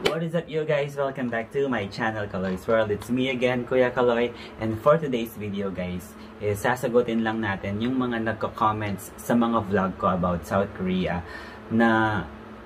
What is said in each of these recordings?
What is up you guys? Welcome back to my channel, Kaloy's World. It's me again, Kuya Kaloy. And for today's video guys, is sasagutin lang natin yung mga nagko-comments sa mga vlog ko about South Korea na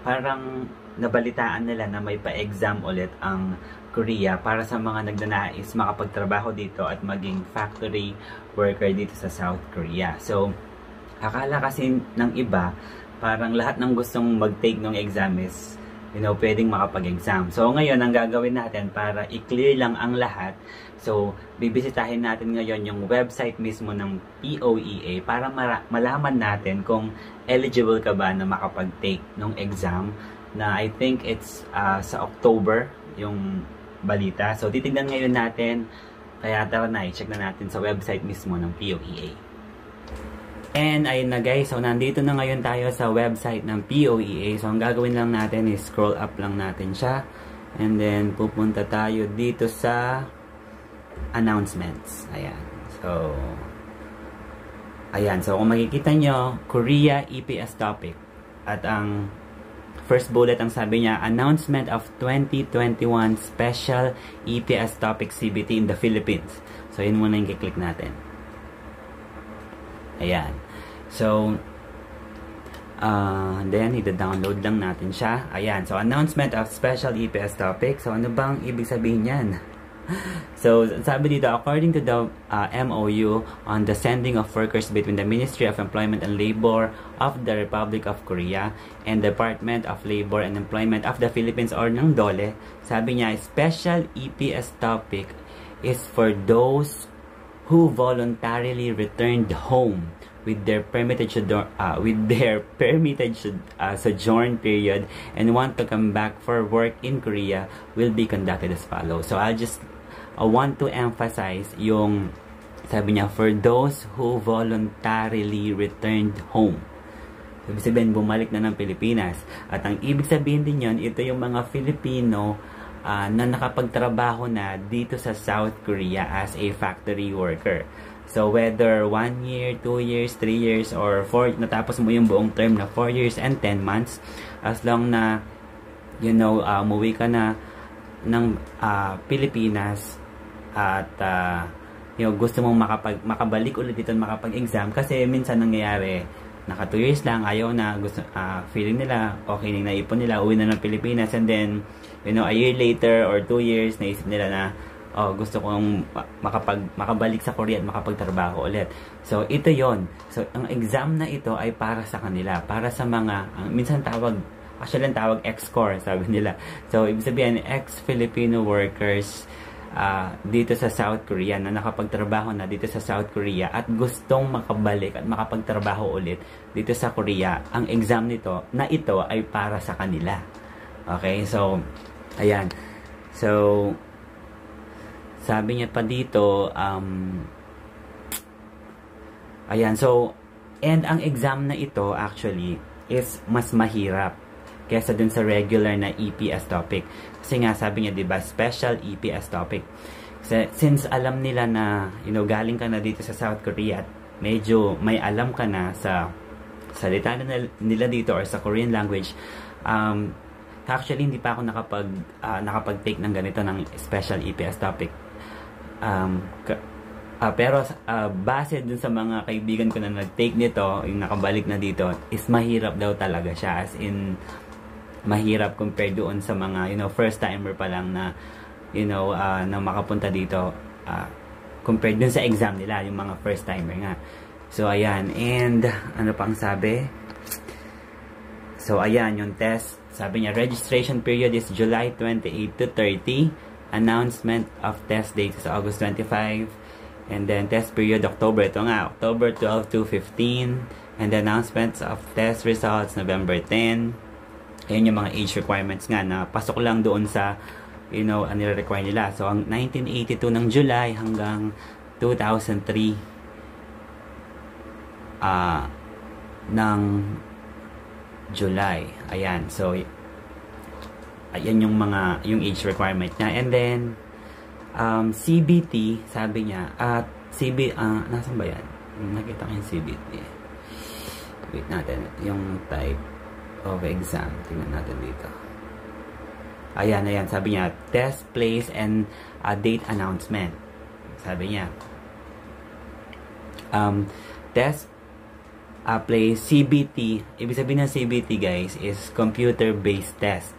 parang nabalitaan nila na may pa-exam ulit ang Korea para sa mga nagnanais makapagtrabaho dito at maging factory worker dito sa South Korea. So, akala kasi ng iba, parang lahat ng gustong mag-take ng exam is pwedeng makapag-exam. So, ngayon, ang gagawin natin para i-clear lang ang lahat. So, bibisitahin natin ngayon yung website mismo ng POEA para malaman natin kung eligible ka ba na makapag-take ng exam na I think it's sa October yung balita. So, titignan ngayon natin. Kaya tara na, i-check na natin sa website mismo ng POEA. And ayun na guys, so nandito na ngayon tayo sa website ng POEA. So ang gagawin lang natin is scroll up lang natin siya. And then pupunta tayo dito sa announcements. Ayan. So kung makikita nyo, Korea EPS topic. At ang first bullet ang sabi niya, announcement of 2021 special EPS topic CBT in the Philippines. So yun muna yung kiklik natin. Ayan. So, then, ida-download lang natin siya. Ayan. So, announcement of special EPS topic. So, ano bang ibig sabihin yan? So, sabi dito, according to the MOU on the sending of workers between the Ministry of Employment and Labor of the Republic of Korea and Department of Labor and Employment of the Philippines or ng DOLE, sabi niya, special EPS topic is for those who voluntarily returned home with their permitted sojourn period and want to come back for work in Korea will be conducted as follows. So I want to emphasize yung sabi niya, for those who voluntarily returned home. Ibig sabihin, bumalik na ng Pilipinas. At ang ibig sabihin din yun, ito yung mga Filipino na nakapagtrabaho na dito sa South Korea as a factory worker. So, whether 1 year, 2 years, 3 years, or 4, natapos mo yung buong term na 4 years and 10 months, as long na, umuwi ka na ng Pilipinas at, gusto mong makabalik ulit dito at makapag-exam, kasi minsan nangyayari, naka 2 years lang, ayaw na, gusto, feeling nila, okay na naipon nila, uwi na ng Pilipinas, and then, a year later or 2 years, naisip nila na, gusto kong makabalik sa Korea at makapagtrabaho ulit. So, ito yon. So, ang exam na ito ay para sa kanila, para sa mga, minsan tawag ex-core, sabi nila. So, ibig sabihin, ex-Filipino workers, dito sa South Korea na nakapagtrabaho na dito sa South Korea at gustong makabalik at makapagtrabaho ulit dito sa Korea. Ang exam nito na ito ay para sa kanila. Okay, so ayan. So sabi niya pa dito ayan, so and ang exam na ito actually is mas mahirap kesa dun sa regular na EPS topic. Kasi nga sabi niya, 'di ba, special EPS topic. Kasi since alam nila na galing ka na dito sa South Korea at medyo may alam ka na sa salita nila dito or sa Korean language, actually hindi pa ako nakapag-take ng ganito ng special EPS topic. Pero base dun sa mga kaibigan ko na nag-take nito, yung nakabalik na dito, is mahirap daw talaga siya, as in mahirap compared doon sa mga first timer pa lang na na makapunta dito, compared dun sa exam nila, yung mga first timer nga. So ayan, and ano pang sabi? So ayan yung test, sabi niya registration period is July 28 to 30, announcement of test date is August 25, and then test period October, ito nga, October 12 to 15, and the announcements of test results November 10. Ayan yung mga age requirements nga na pasok lang doon sa ang nire-require nila. So ang 1982 ng July hanggang 2003 ng July. Ayan, so ayan yung age requirement niya. And then CBT, sabi niya, at nasan ba yan? Nakita ko yung CBT. Wait natin, yung type of exam. Tingnan natin dito. Ayan, sabi niya, test, place, and date announcement. Sabi niya, test, place, CBT. Ibig sabihin ng CBT, guys, is computer-based test.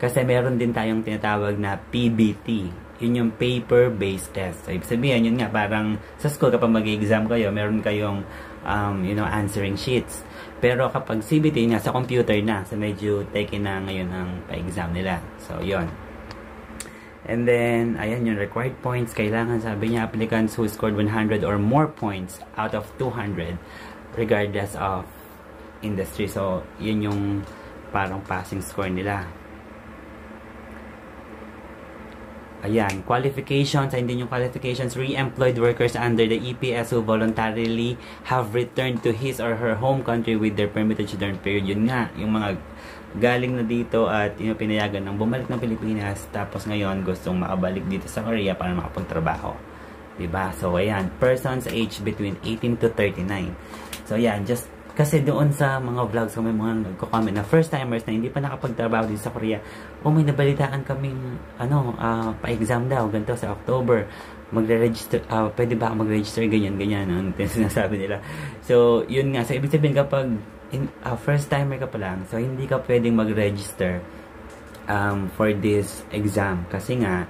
Kasi meron din tayong tinatawag na PBT. Yun yung paper-based test. So, ibig sabihin, yun nga, parang sa school, kapag mag-exam kayo, meron kayong, answering sheets. Pero kapag CBT nga, sa computer na. So, medyo take na ngayon ang pa-exam nila. So, yun. And then, ayan yung required points. Kailangan, sabi niya, applicants who scored 100 or more points out of 200 regardless of industry. So, yun yung parang passing score nila. Ayan, qualifications, hindi yung qualifications, re-employed workers under the EPS who voluntarily have returned to his or her home country with their permitted shutdown period. Yun nga, yung mga galing na dito at pinayagan ng bumalik ng Pilipinas, tapos ngayon gustong makabalik dito sa Korea para makapagtrabaho. Diba? So, ayan, persons aged between 18 to 39. So, ayan, just kasi doon sa mga vlogs ko may mga nagko-comment na first timers na hindi pa nakapagtrabaho dito sa Korea, may nabalitaan kaming pa-exam daw ganito sa October, magre-register, pwede ba mag-register, ganyan ang sinasabi nila. So yun nga, so ibig sabihin kapag first timer ka pa lang, so hindi ka pwedeng mag-register for this exam kasi nga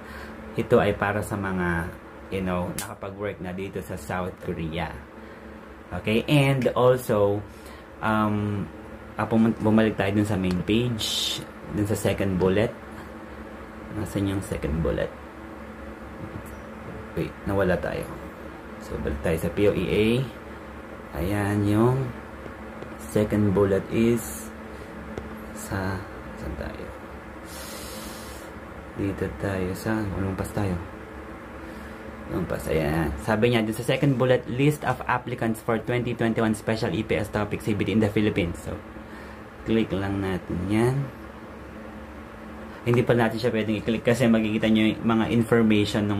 ito ay para sa mga nakapag-work na dito sa South Korea. Okay, and also, bumalik tayo dun sa main page, dun sa second bullet. Nasaan yung second bullet? Wait, nawala tayo. So, balik tayo sa POEA. Ayan, yung second bullet is saan tayo? Dito tayo sa, lumpas tayo. Ayan. Sabi niya, dun sa second bullet, list of applicants for 2021 Special EPS Topic CBT in the Philippines. So, click lang natin yan. Hindi pa natin siya pwedeng i-click kasi makikita nyo yung mga information ng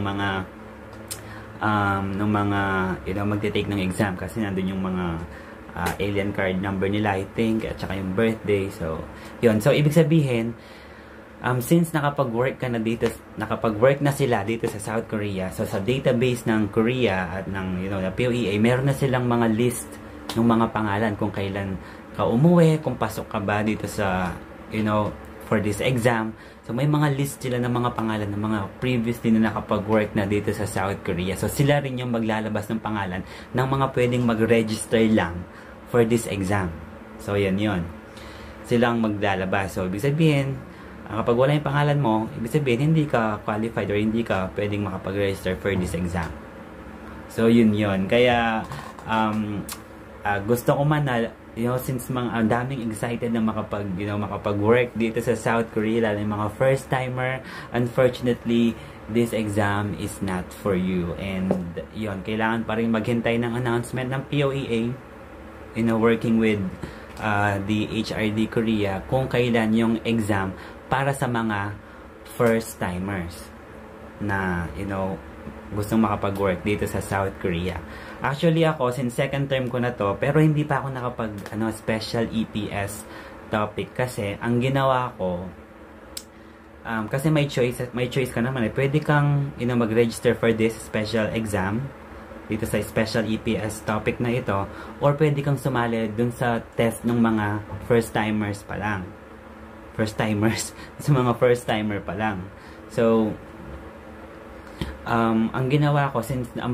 mga magte-take ng exam kasi nandun yung mga alien card number nila, I think, at saka yung birthday. So, yun. So, ibig sabihin, since nakapag-work ka na dito, nakapag-work na sila dito sa South Korea, so sa database ng Korea at ng na POEA, meron na silang mga list ng mga pangalan kung kailan ka umuwi, kung pasok ka ba dito sa for this exam. So may mga list sila ng mga pangalan ng mga previously na nakapag-work na dito sa South Korea. So sila rin yung maglalabas ng pangalan ng mga pwedeng mag-register lang for this exam. So yan yun. Silang maglalabas. So ibig sabihin, kapag wala yung pangalan mo, ibig sabihin, hindi ka qualified or hindi ka pwedeng makapag-register for this exam. So, yun. Kaya, gusto ko man na, since mga daming excited na makapag-work dito sa South Korea, lalo yung mga first-timer, unfortunately, this exam is not for you. And, kailangan pa rin maghintay ng announcement ng POEA, working with the HRD Korea, kung kailan yung exam para sa mga first-timers na, gustong makapag-work dito sa South Korea. Actually, ako, since second term ko na to, pero hindi pa ako nakapag, special EPS topic. Kasi, ang ginawa ko, kasi may choice ka naman. Pwede kang, mag-register for this special exam dito sa special EPS topic na ito, or pwede kang sumali dun sa test ng mga first-timers pa lang. Sa mga first-timer pa lang. So, ang ginawa ko, since ang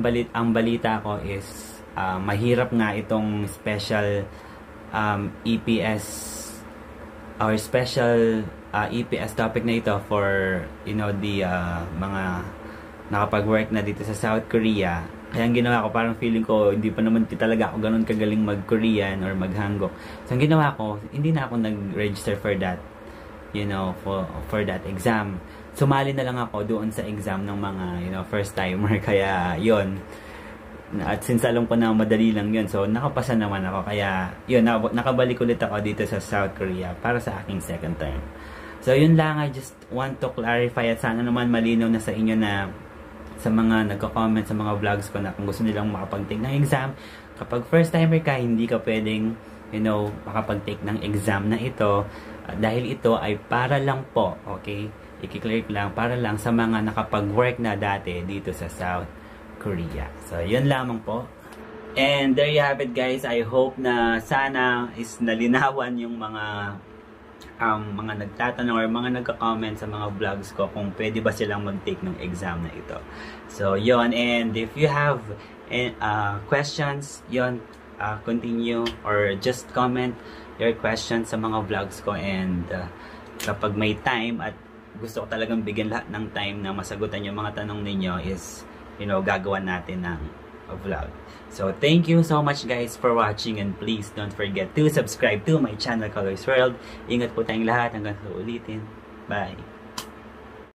balita ko is mahirap nga itong special EPS or special EPS topic na ito for the mga nakapag-work na dito sa South Korea. Kaya ang ginawa ko, parang feeling ko hindi pa naman talaga ako ganun kagaling mag-Korean or mag-Hanguk. So ang ginawa ko, hindi na ako nag-register for that, for that exam. Sumali na lang ako doon sa exam ng mga first timer. Kaya yon. At since alam ko na madali lang yun, so nakapasa naman ako. Kaya yun, nakabalik ulit ako dito sa South Korea para sa aking second term. So yun lang, I just want to clarify at sana naman malinaw na sa inyo na sa mga nagko-comment sa mga vlogs ko na kung gusto nilang makapag-take ng exam, kapag first timer ka, hindi ka pwedeng makapag-take ng exam na ito dahil ito ay para lang po, okay, i-click lang para lang sa mga nakapag-work na dati dito sa South Korea. So, yun lamang po. And there you have it, guys. I hope na sana is nalinawan yung mga nagtatanong or mga nagka-comment sa mga vlogs ko kung pwede ba silang mag-take ng exam na ito. So, yon. And if you have questions, yon, continue or just comment your questions sa mga vlogs ko. And kapag may time at gusto ko talagang bigyan lahat ng time na masagutan yung mga tanong ninyo is, gagawa natin ng vlog. So, thank you so much guys for watching, and please don't forget to subscribe to my channel, Colors World. Ingat po tayong lahat hanggang sa ulitin. Bye!